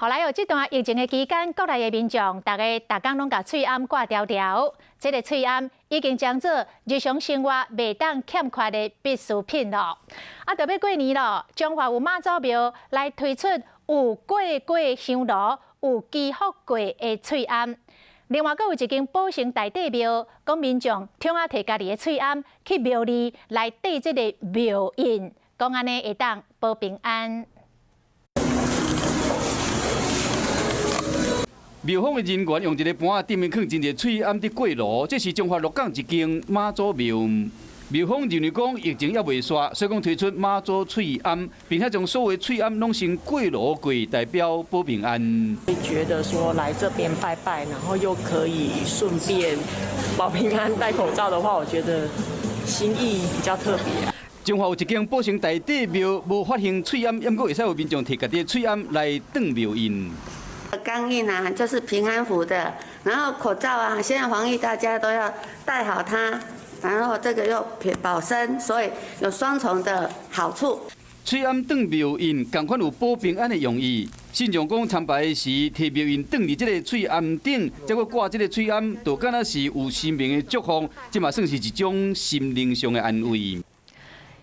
后来这段疫情的期间，国内的民众大家拢把喙罨挂条条，这个喙罨已经将做日常生活袂当欠缺的必需品咯。就要过年咯，中华有妈祖庙来推出有过香炉、有祈福过的喙罨。另外，阁有一间宝成大帝庙，讲民众听啊摕家己的喙罨去庙里来缀这个庙印，讲安尼会当保平安。 庙方的人员用一个盘仔顶面放一个喙罨伫过炉，这是中华鹿港一间妈祖庙。庙方认为讲疫情还未煞，所以讲推出妈祖喙罨，并且将所有喙罨拢先过炉过，代表保平安。会觉得说来这边拜拜，然后又可以顺便保平安、戴口罩的话，我觉得心意比较特别。 中华有一间宝成大帝庙无发行喙罨，抑过会使有民众摕家己的喙罨来当庙印。 钢印啊，就是平安符的，然后口罩啊，现在防疫大家都要戴好它，然后这个又保身，所以有双重的好处。喙罨当庙印，同款有保平安的用意。信众讲参拜时，摕庙印当伫这个喙罨顶，再搁挂这个喙罨，就敢若是有生命的祝福，这嘛算是一种心灵上的安慰。